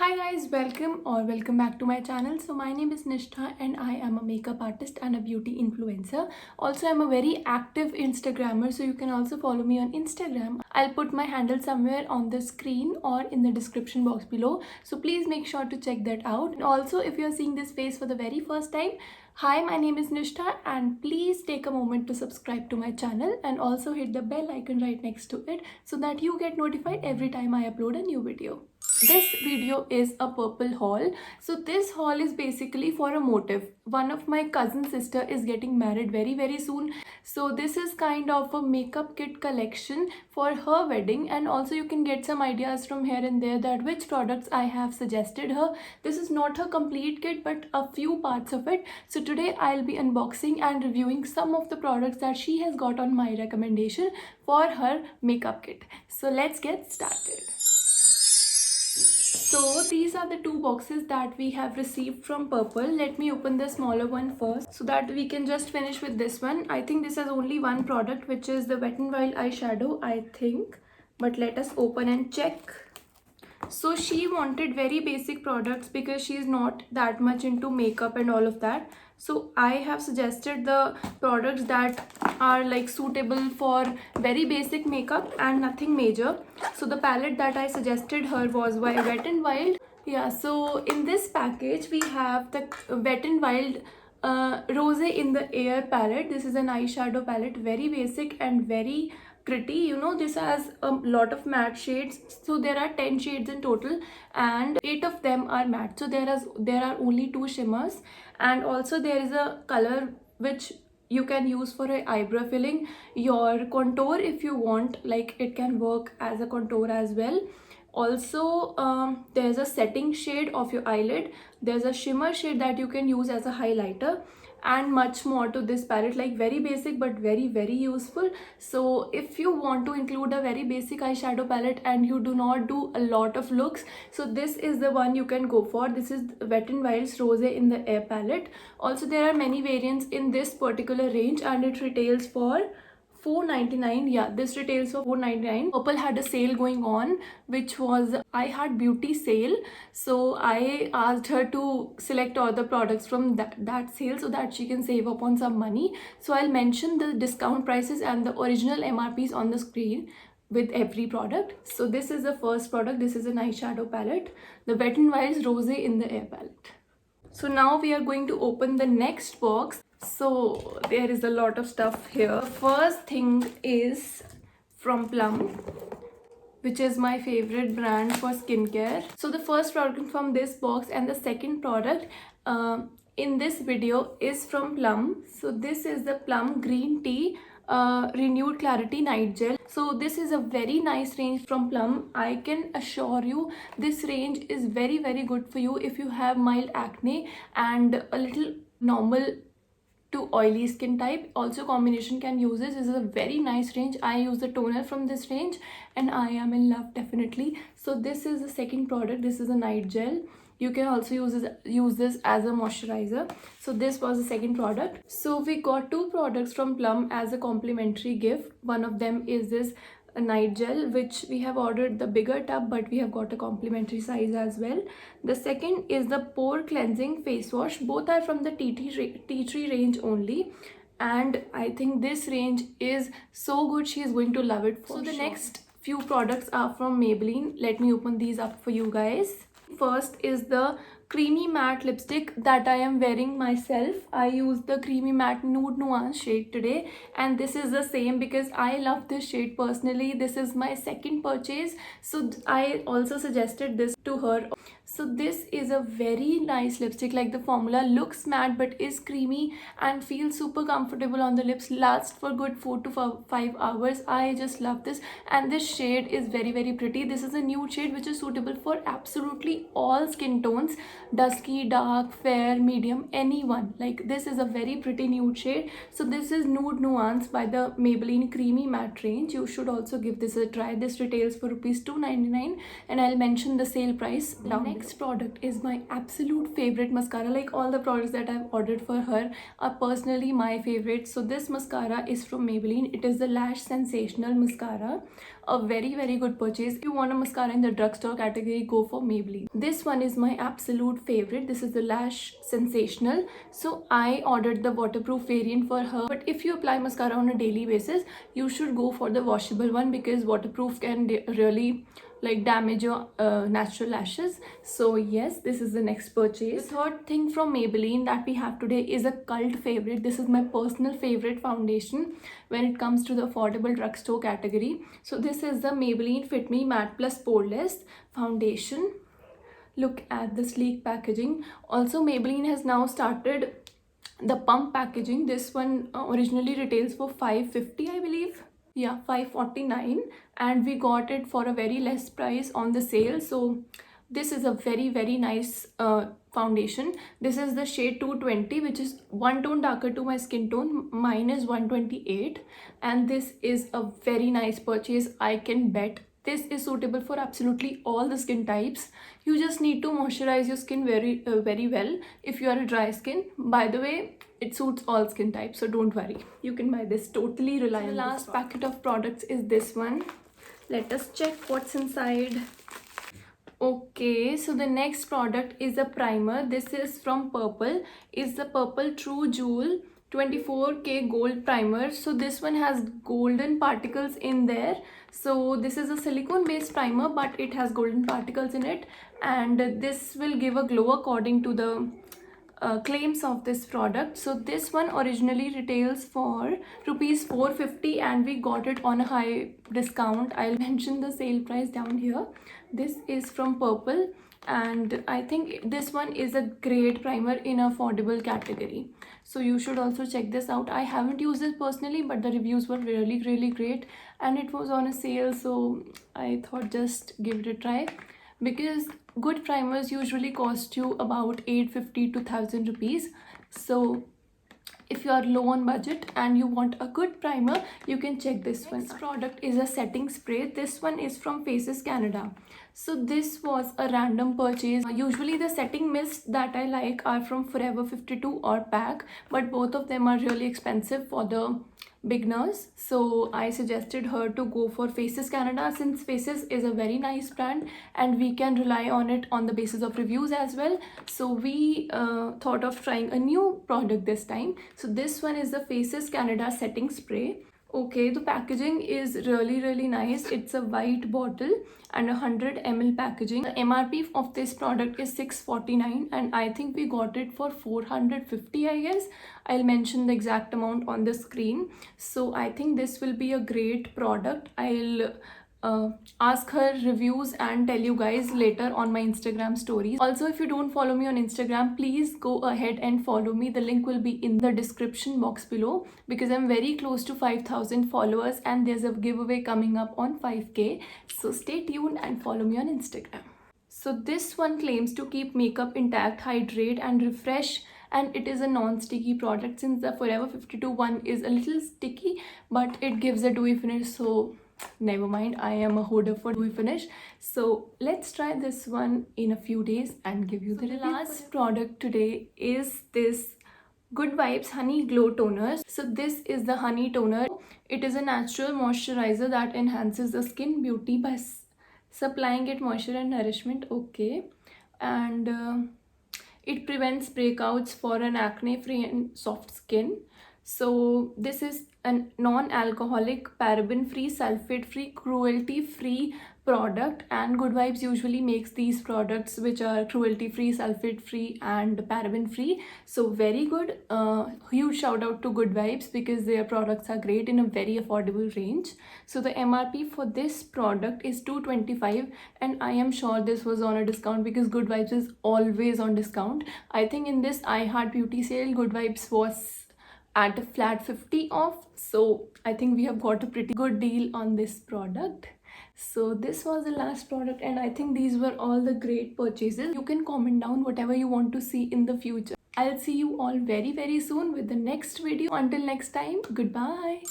Hi guys, welcome back to my channel. So my name is Nishtha and I am a makeup artist and a beauty influencer. Also, I'm a very active Instagrammer, so you can also follow me on Instagram. I'll put my handle somewhere on the screen or in the description box below. So please make sure to check that out. And also, if you're seeing this face for the very first time, hi, my name is Nishtha and please take a moment to subscribe to my channel and also hit the bell icon right next to it so that you get notified every time I upload a new video. This video is a purple haul. So this haul is basically for a motive. One of my cousin's sister is getting married very soon, so this is kind of a makeup kit collection for her wedding, and also you can get some ideas from here and there that which products I have suggested her. This is not her complete kit but a few parts of it. So today I'll be unboxing and reviewing some of the products that she has got on my recommendation for her makeup kit. So let's get started. So these are the two boxes that we have received from Purple. Let me open the smaller one first so that we can just finish with this one. I think this has only one product, which is the Wet n Wild eyeshadow, I think. But let us open and check. So she wanted very basic products because she's not that much into makeup and all of that. So I have suggested the products that are like suitable for very basic makeup and nothing major. So the palette that I suggested her was by Wet n Wild. Yeah, so in this package we have the Wet n Wild Rose in the Air palette. This is an eyeshadow palette, very basic and very pretty. You know, this has a lot of matte shades, so there are 10 shades in total and 8 of them are matte. So there are only 2 shimmers, and also there is a color which you can use for a eyebrow filling. Your contour, if you want, like it can work as a contour as well. Also there's a setting shade of your eyelid, there's a shimmer shade that you can use as a highlighter, and much more to this palette. Like very basic but very useful. So if you want to include a very basic eyeshadow palette and you do not do a lot of looks, so this is the one you can go for. This is Wet n Wild's Rose in the Air palette. Also there are many variants in this particular range and it retails for $4.99. Yeah, this retails for $4.99. Purple had a sale going on, which was I Heart Beauty sale. So I asked her to select all the products from that sale so that she can save up on some money. So I'll mention the discount prices and the original MRPs on the screen with every product. So this is the first product. This is an eyeshadow palette, the Wet n Wild's Rose in the Air palette. So now we are going to open the next box. So there is a lot of stuff here. First thing is from Plum, which is my favorite brand for skincare. So the first product from this box and the second product in this video is from Plum. So this is the Plum Green Tea Renewed Clarity Night Gel. So this is a very nice range from Plum. I can assure you this range is very good for you if you have mild acne and a little normal to oily skin type. Also combination can use this. This is a very nice range. I use the toner from this range and I am in love definitely. So this is the second product. This is a night gel. You can also use this as a moisturizer. So this was the second product. So we got 2 products from Plum as a complimentary gift. One of them is this night gel, which we have ordered the bigger tub, but we have got a complimentary size as well. The second is the pore cleansing face wash. Both are from the tea tree range only, and I think this range is so good. She is going to love it for sure. So the next few products are from Maybelline. Let me open these up for you guys. First is the creamy matte lipstick that I am wearing myself. I use the creamy matte nude nuance shade today, and this is the same because I love this shade personally. This is my second purchase, so I also suggested this to her. So this is a very nice lipstick. Like the formula looks matte but is creamy and feels super comfortable on the lips. Lasts for good 4 to 5 hours. I just love this, and this shade is very pretty. This is a nude shade which is suitable for absolutely all skin tones, dusky, dark, fair, medium, anyone. Like this is a very pretty nude shade. So this is Nude Nuance by the Maybelline Creamy Matte range. You should also give this a try. This retails for rupees 2.99 and I'll mention the sale price down. Next next product is my absolute favorite mascara. Like all the products that I've ordered for her are personally my favorite. So this mascara is from Maybelline. It is the Lash Sensational Mascara. A very good purchase. If you want a mascara in the drugstore category, go for Maybelline. This one is my absolute favorite. This is the Lash Sensational. So I ordered the waterproof variant for her. But if you apply mascara on a daily basis, you should go for the washable one, because waterproof can really like damage your natural lashes. So yes, this is the next purchase. The third thing from Maybelline that we have today is a cult favorite. This is my personal favorite foundation when it comes to the affordable drugstore category. So this is the Maybelline Fit Me Matte Plus Poreless Foundation. Look at the sleek packaging. Also, Maybelline has now started the pump packaging. This one originally retails for $550, I believe. Yeah, $549, and we got it for a very less price on the sale. So this is a very nice foundation. This is the shade 220, which is one tone darker to my skin tone. Mine is 128, and this is a very nice purchase. I can bet this is suitable for absolutely all the skin types. You just need to moisturize your skin very well if you are a dry skin. By the way, it suits all skin types, so don't worry. You can buy this, totally rely on this. The last packet of products is this one. Let us check what's inside. Okay, so the next product is a primer. This is from Purple. It's the Purple True Jewel 24K Gold Primer. So this one has golden particles in there. So this is a silicone based primer, but it has golden particles in it, and this will give a glow according to the claims of this product. So this one originally retails for rupees 450, and we got it on a high discount. I'll mention the sale price down here. This is from Purple, and I think this one is a great primer in affordable category. So you should also check this out. I haven't used it personally, but the reviews were really great, and it was on a sale, so I thought just give it a try, because good primers usually cost you about 850 to 1000 rupees. So if you are low on budget and you want a good primer, you can check this one. Next product is a setting spray. This one is from Faces Canada. So this was a random purchase. Usually the setting mist that I like are from Forever 52 or PAC, but both of them are really expensive for the beginners. So I suggested her to go for Faces Canada, since Faces is a very nice brand and we can rely on it on the basis of reviews as well. So we thought of trying a new product this time. So this one is the Faces Canada setting spray. Okay, the packaging is really nice. It's a white bottle and 100 ml packaging. The MRP of this product is $649, and I think we got it for $450, I guess. I'll mention the exact amount on the screen. So I think this will be a great product. I'll ask her reviews and tell you guys later on my Instagram stories. Also, if you don't follow me on Instagram, please go ahead and follow me. The link will be in the description box below, because I'm very close to 5,000 followers and there's a giveaway coming up on 5k. So stay tuned and follow me on Instagram. So this one claims to keep makeup intact, hydrate and refresh, and it is a non-sticky product, since the Forever 52 one is a little sticky, but it gives a dewy finish. So never mind, I am a hoarder for dewy finish. So let's try this one in a few days and give you the review. The last product today is this Good Vibes Honey Glow Toner. So this is the honey toner. It is a natural moisturizer that enhances the skin beauty by supplying it moisture and nourishment. Okay, and it prevents breakouts for an acne-free and soft skin. So this is a non-alcoholic, paraben-free, sulfate-free, cruelty-free product, and Good Vibes usually makes these products which are cruelty-free, sulfate-free and paraben-free. So very good. Huge shout out to Good Vibes, because their products are great in a very affordable range. So the MRP for this product is $225, and I am sure this was on a discount, because Good Vibes is always on discount. I think in this iHeart Beauty sale, Good Vibes was at a flat 50 off. So I think we have got a pretty good deal on this product. So this was the last product, and I think these were all the great purchases. You can comment down whatever you want to see in the future. I'll see you all very soon with the next video. Until next time, goodbye.